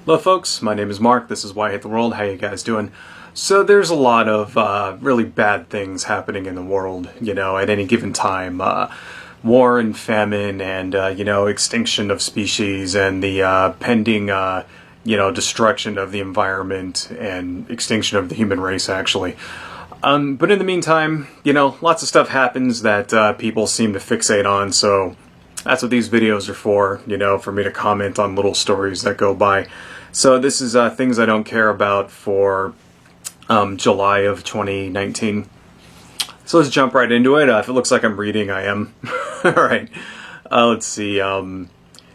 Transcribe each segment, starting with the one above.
Hello folks, my name is Mark, this is Why I Hate the World, how you guys doing? So there's a lot of really bad things happening in the world, at any given time. War and famine and, extinction of species and the pending, destruction of the environment and extinction of the human race, actually. But in the meantime, lots of stuff happens that people seem to fixate on, so that's what these videos are for me to comment on little stories that go by. So this is things I don't care about for July of 2019. So let's jump right into it. If it looks like I'm reading, I am. Alright, let's see.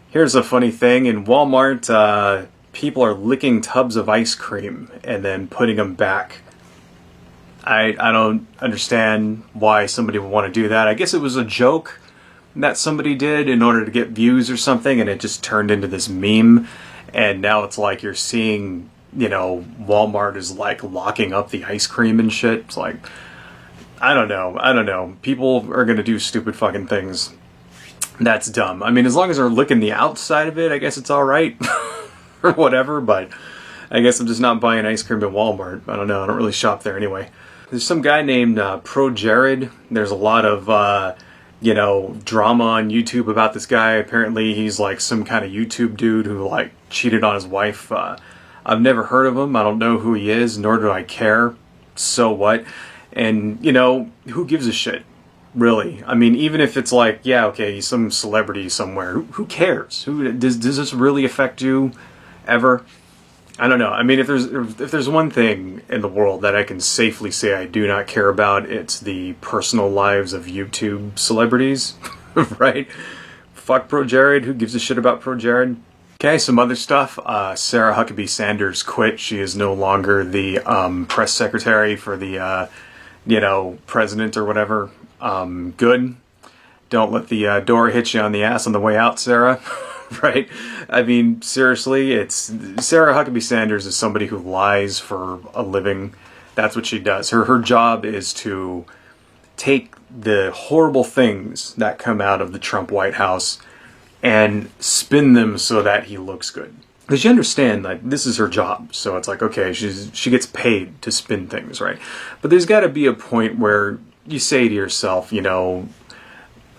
Here's a funny thing. In Walmart, people are licking tubs of ice cream and then putting them back. I don't understand why somebody would want to do that. I guess it was a joke that somebody did in order to get views or something, and it just turned into this meme. And now it's like you're seeing, Walmart is like locking up the ice cream and shit. It's like, I don't know. People are gonna do stupid fucking things. That's dumb. I mean, as long as they're licking the outside of it, I guess it's alright. Or whatever, but I guess I'm just not buying ice cream at Walmart. I don't know, I don't really shop there anyway. There's some guy named Pro Jared. There's a lot of, drama on YouTube about this guy. Apparently he's like some kind of YouTube dude who like cheated on his wife. I've never heard of him. I don't know who he is, nor do I care. So what? And, who gives a shit? Really? I mean, even if it's like, yeah, okay, he's some celebrity somewhere. Who cares? Does this really affect you ever? I don't know. I mean, if there's one thing in the world that I can safely say I do not care about, it's the personal lives of YouTube celebrities, right? Fuck Pro Jared. Who gives a shit about Pro Jared? Okay, some other stuff. Sarah Huckabee Sanders quit. She is no longer the press secretary for the, president or whatever. Good. Don't let the door hit you on the ass on the way out, Sarah. Right? I mean, seriously, Sarah Huckabee Sanders is somebody who lies for a living. That's what she does. Her job is to take the horrible things that come out of the Trump White House and spin them so that he looks good. Because you understand that this is her job. So it's like, okay, she gets paid to spin things, right? But there's got to be a point where you say to yourself,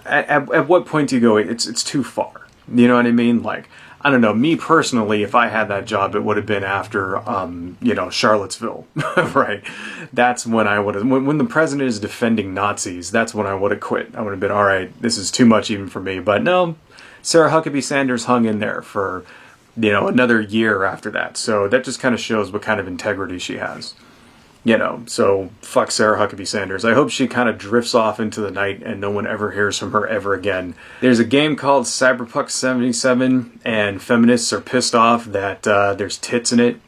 at what point do you go, it's too far? You know what I mean? Like, I don't know, me personally, if I had that job, it would have been after, Charlottesville, right? That's when I would have, when the president is defending Nazis, that's when I would have quit. I would have been, all right, this is too much even for me. But no, Sarah Huckabee Sanders hung in there for, another year after that. So that just kind of shows what kind of integrity she has. So fuck Sarah Huckabee Sanders. I hope she kind of drifts off into the night and no one ever hears from her ever again. There's a game called CyberPuck 77 and feminists are pissed off that there's tits in it.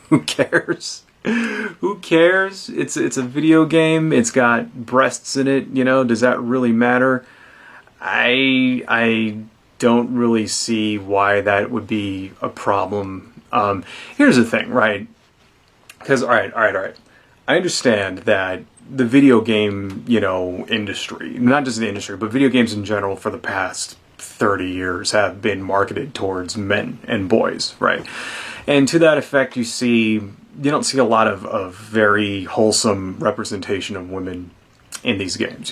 Who cares? Who cares? It's a video game. It's got breasts in it. Does that really matter? I don't really see why that would be a problem. Here's the thing, right? Because, all right. I understand that the video game, industry, not just the industry, but video games in general for the past 30 years have been marketed towards men and boys, right? And to that effect, you don't see a lot of very wholesome representation of women in these games,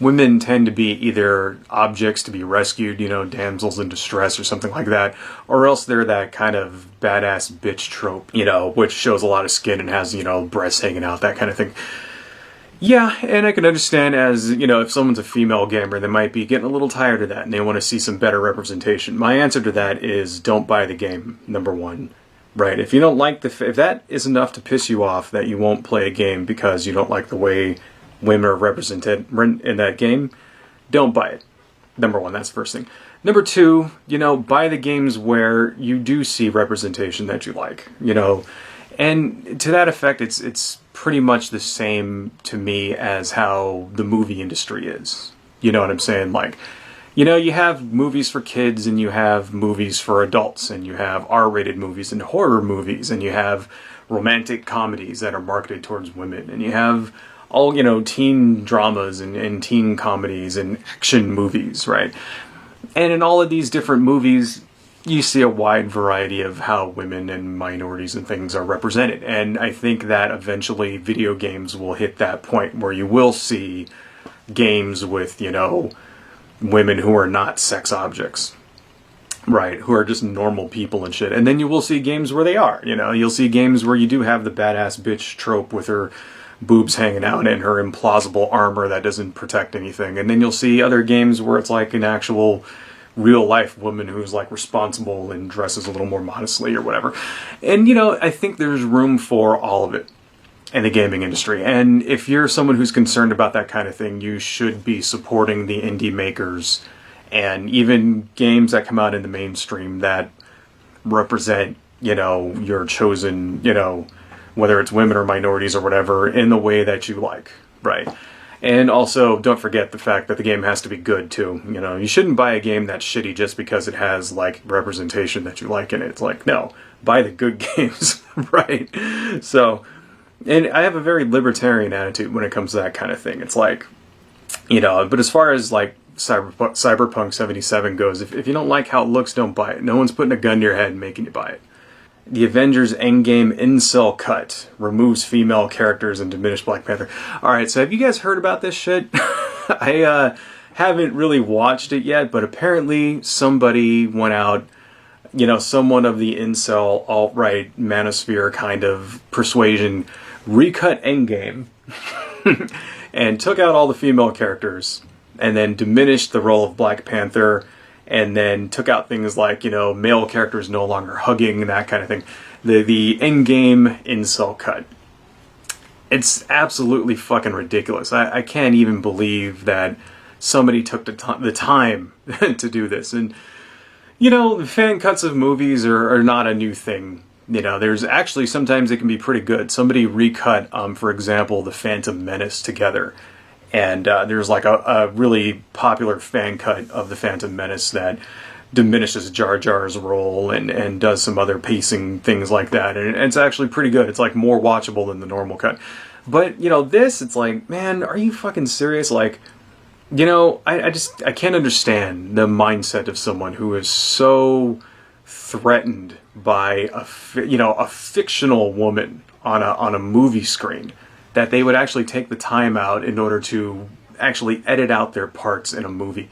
Women tend to be either objects to be rescued, damsels in distress or something like that, or else they're that kind of badass bitch trope, which shows a lot of skin and has, breasts hanging out, that kind of thing. Yeah, and I can understand as, if someone's a female gamer, they might be getting a little tired of that and they want to see some better representation. My answer to that is don't buy the game, number one. Right, if you don't like if that is enough to piss you off that you won't play a game because you don't like the way women are represented in that game, don't buy it. Number one, that's the first thing. Number two, buy the games where you do see representation that you like, And to that effect, it's pretty much the same to me as how the movie industry is. You know what I'm saying? Like, you have movies for kids and you have movies for adults and you have R-rated movies and horror movies and you have romantic comedies that are marketed towards women and you have all, teen dramas and teen comedies and action movies, right? And in all of these different movies, you see a wide variety of how women and minorities and things are represented. And I think that eventually video games will hit that point where you will see games with, you know, women who are not sex objects, right? Who are just normal people and shit. And then you will see games where they are, you know, you'll see games where you do have the badass bitch trope with her boobs hanging out and her implausible armor that doesn't protect anything. And then you'll see other games where it's like an actual real life woman who's like responsible and dresses a little more modestly or whatever. And you know, I think there's room for all of it in the gaming industry. And if you're someone who's concerned about that kind of thing, you should be supporting the indie makers and even games that come out in the mainstream that represent, you know, your chosen, you know, whether it's women or minorities or whatever, in the way that you like, right? And also, don't forget the fact that the game has to be good, too. You know, you shouldn't buy a game that's shitty just because it has, like, representation that you like in it. It's like, no, buy the good games, right? So, and I have a very libertarian attitude when it comes to that kind of thing. It's like, you know, but as far as, like, Cyberpunk 77 goes, if you don't like how it looks, don't buy it. No one's putting a gun to your head and making you buy it. The Avengers Endgame incel cut removes female characters and diminished Black Panther. Alright, so have you guys heard about this shit? I haven't really watched it yet, but apparently somebody went out, you know, someone of the incel, alt-right, manosphere kind of persuasion, recut Endgame and took out all the female characters and then diminished the role of Black Panther, and then took out things like, you know, male characters no longer hugging and that kind of thing. The Endgame incel cut. It's absolutely fucking ridiculous. I can't even believe that somebody took the time to do this. And, you know, the fan cuts of movies are not a new thing. You know, there's actually, sometimes it can be pretty good. Somebody recut, for example, The Phantom Menace together. And there's like a really popular fan cut of The Phantom Menace that diminishes Jar Jar's role and does some other pacing things like that. And it's actually pretty good. It's like more watchable than the normal cut. But, you know, this, it's like, man, are you fucking serious? Like, you know, I can't understand the mindset of someone who is so threatened by a fictional woman on a movie screen, that they would actually take the time out in order to actually edit out their parts in a movie.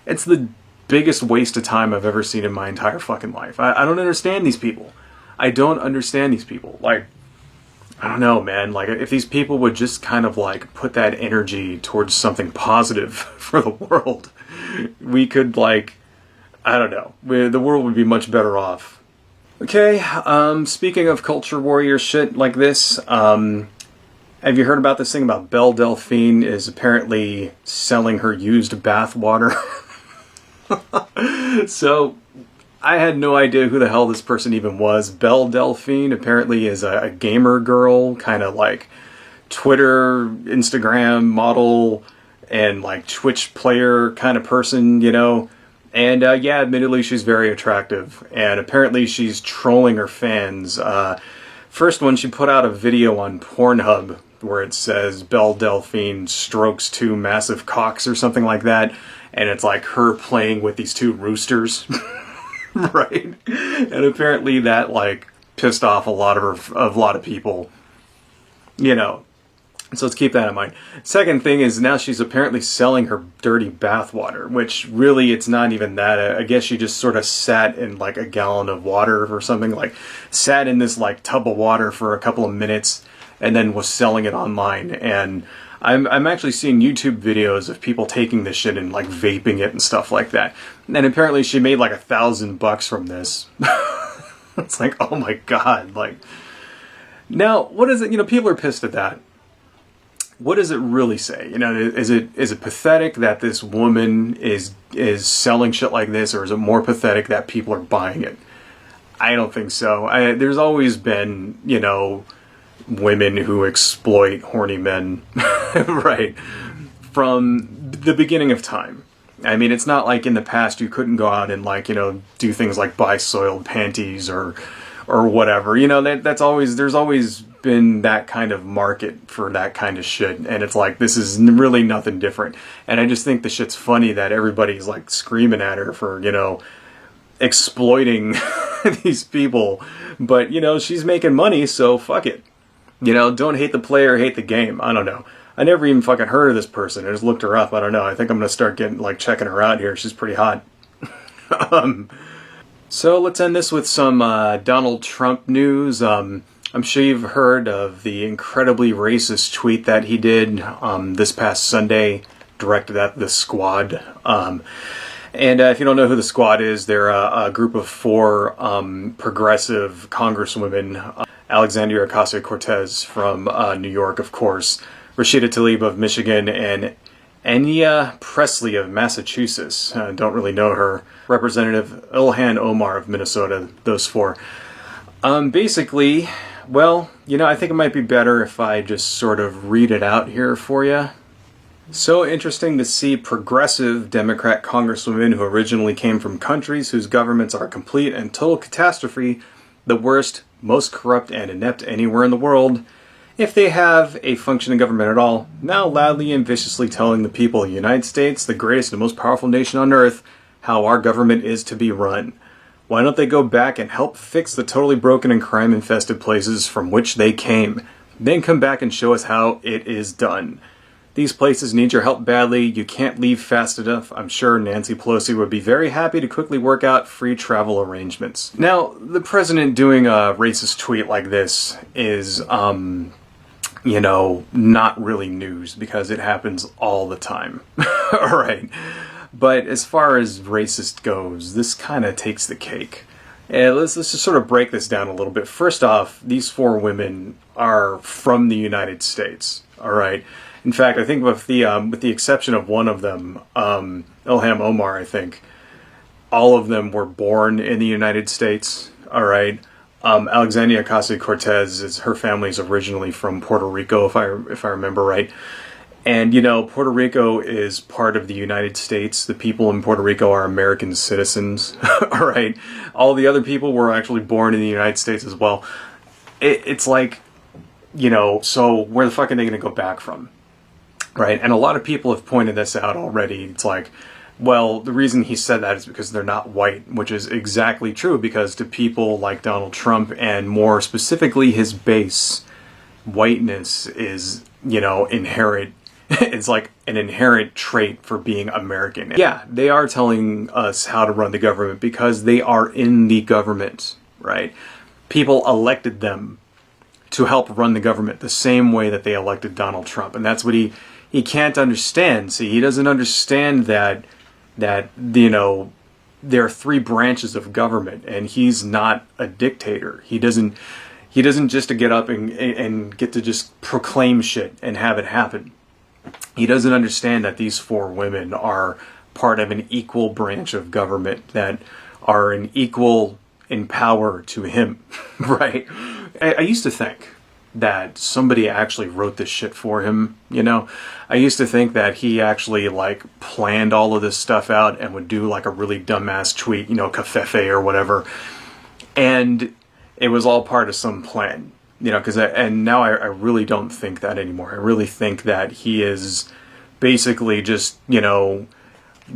It's the biggest waste of time I've ever seen in my entire fucking life. I don't understand these people. I don't understand these people. Like, I don't know, man. Like, if these people would just kind of, like, put that energy towards something positive for the world, we could, like, I don't know. The world would be much better off. Okay, speaking of culture warrior shit like this, have you heard about this thing about Belle Delphine is apparently selling her used bathwater? So, I had no idea who the hell this person even was. Belle Delphine apparently is a gamer girl, kind of like Twitter, Instagram model, and like Twitch player kind of person, you know. And yeah, admittedly she's very attractive. And apparently she's trolling her fans. First one, she put out a video on Pornhub where it says Belle Delphine strokes two massive cocks or something like that. And it's like her playing with these two roosters. Right? And apparently that like pissed off a lot of people. You know. So let's keep that in mind. Second thing is now she's apparently selling her dirty bathwater, which really it's not even that. I guess she just sort of sat in like a gallon of water or something, like sat in this like tub of water for a couple of minutes and then was selling it online. And I'm actually seeing YouTube videos of people taking this shit and like vaping it and stuff like that. And apparently she made like $1,000 from this. It's like, oh my God. Like, now what is it? You know, people are pissed at that. What does it really say? You know, is it pathetic that this woman is selling shit like this, or is it more pathetic that people are buying it? I don't think so. There's always been, you know, women who exploit horny men, right? From the beginning of time. I mean, it's not like in the past you couldn't go out and like, you know, do things like buy soiled panties or whatever. You know, there's always been that kind of market for that kind of shit, and it's like, this is really nothing different. And I just think the shit's funny that everybody's like screaming at her for, you know, exploiting these people. But, you know, she's making money, so fuck it. You know, don't hate the player, hate the game. I don't know. I never even fucking heard of this person. I just looked her up. I don't know. I think I'm going to start checking her out here. She's pretty hot. So let's end this with some Donald Trump news. I'm sure you've heard of the incredibly racist tweet that he did this past Sunday, directed at the Squad. And if you don't know who the Squad is, they're a group of 4 progressive congresswomen. Alexandria Ocasio-Cortez from New York, of course, Rashida Tlaib of Michigan, and Enya Presley of Massachusetts. Don't really know her. Representative Ilhan Omar of Minnesota, those 4. Basically, well, you know, I think it might be better if I just sort of read it out here for you. So interesting to see progressive Democrat congresswomen who originally came from countries whose governments are complete and total catastrophe, the worst, most corrupt and inept anywhere in the world, if they have a functioning government at all, now loudly and viciously telling the people of the United States, the greatest and most powerful nation on earth, how our government is to be run. Why don't they go back and help fix the totally broken and crime-infested places from which they came? Then come back and show us how it is done. These places need your help badly. You can't leave fast enough. I'm sure Nancy Pelosi would be very happy to quickly work out free travel arrangements. Now, the president doing a racist tweet like this is, you know, not really news because it happens all the time. All right. But as far as racist goes, this kind of takes the cake. And let's just sort of break this down a little bit. First off, these 4 women are from the United States. All right. In fact, I think with the exception of one of them, Ilhan Omar, I think, all of them were born in the United States. All right. Alexandria Ocasio-Cortez, her family is originally from Puerto Rico, if I remember right. And, you know, Puerto Rico is part of the United States. The people in Puerto Rico are American citizens. All right. All the other people were actually born in the United States as well. It's like, you know, so where the fuck are they going to go back from? Right. And a lot of people have pointed this out already. It's like, well, the reason he said that is because they're not white, which is exactly true, because to people like Donald Trump and more specifically his base, whiteness is, you know, inherent. It's like an inherent trait for being American. Yeah, they are telling us how to run the government because they are in the government, right? People elected them to help run the government the same way that they elected Donald Trump. And that's what he can't understand. See, he doesn't understand that, you know, there are 3 branches of government and he's not a dictator. He doesn't just to get up and get to just proclaim shit and have it happen. He doesn't understand that these 4 women are part of an equal branch of government that are an equal in power to him, right? I used to think that somebody actually wrote this shit for him, you know? I used to think that he actually, like, planned all of this stuff out and would do, like, a really dumbass tweet, you know, cafefe or whatever. And it was all part of some plan. You know, because and now I really don't think that anymore. I really think that he is basically just, you know,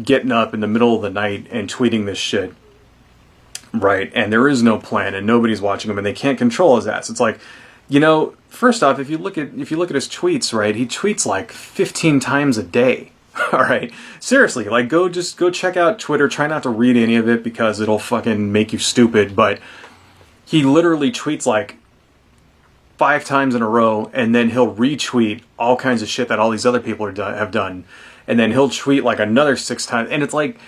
getting up in the middle of the night and tweeting this shit, right? And there is no plan, and nobody's watching him, and they can't control his ass. It's like, you know, first off, if you look at his tweets, right? He tweets like 15 times a day. All right, seriously, like go check out Twitter. Try not to read any of it because it'll fucking make you stupid. But he literally tweets like 5 times in a row, and then he'll retweet all kinds of shit that all these other people have done, and then he'll tweet like another 6 times, and it's like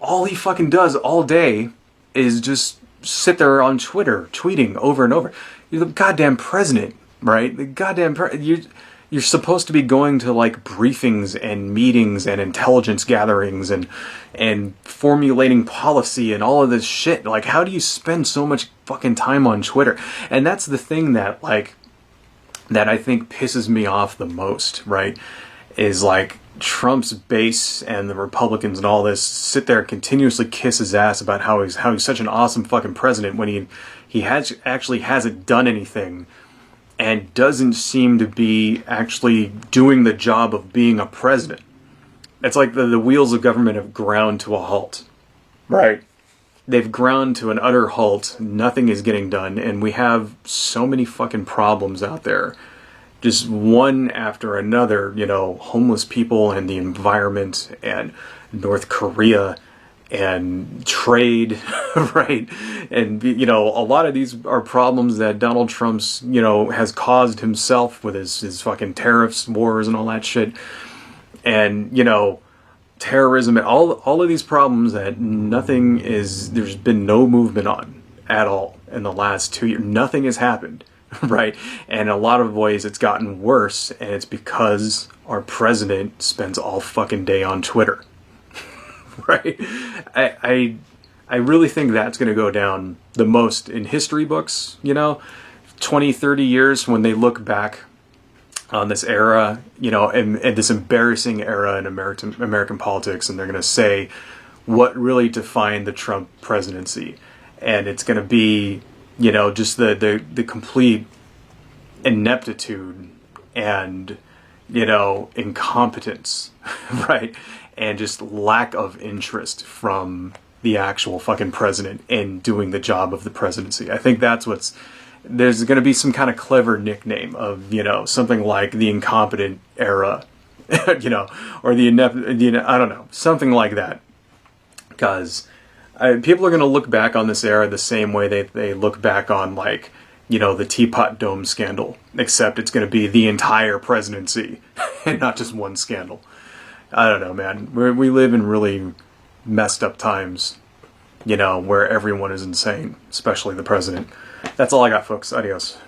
all he fucking does all day is just sit there on Twitter tweeting over and over. You're the goddamn president, right? The goddamn you're supposed to be going to like briefings and meetings and intelligence gatherings and formulating policy and all of this shit. Like, how do you spend so much fucking time on Twitter? And that's the thing that that I think pisses me off the most, right? Is like Trump's base and the Republicans and all this sit there and continuously kiss his ass about how he's such an awesome fucking president when he actually hasn't done anything and doesn't seem to be actually doing the job of being a president. It's like the wheels of government have ground to a halt. Right. they've ground to an utter halt. Nothing is getting done, and we have so many fucking problems out there. Just one after another, you know, homeless people and the environment and North Korea and trade, right? And, you know, a lot of these are problems that Donald Trump's, you know, has caused himself with his fucking tariffs, wars, and all that shit. And, you know, terrorism, and all of these problems that there's been no movement on at all in the last 2 years. Nothing has happened. Right? And in a lot of ways it's gotten worse, and it's because our president spends all fucking day on Twitter. Right? I really think that's going to go down the most in history books, you know, 20, 30 years when they look back on this era, you know, and this embarrassing era in American politics, and they're going to say what really defined the Trump presidency. And it's going to be, you know, just the complete ineptitude and, you know, incompetence, right? And just lack of interest from the actual fucking president in doing the job of the presidency. I think that's there's going to be some kind of clever nickname of, you know, something like the incompetent era, you know, or the inept, I don't know, something like that. Because people are going to look back on this era the same way they look back on, like, you know, the Teapot Dome scandal, except it's going to be the entire presidency and not just one scandal. I don't know, man. We live in really messed up times, you know, where everyone is insane, especially the president. That's all I got, folks. Adios.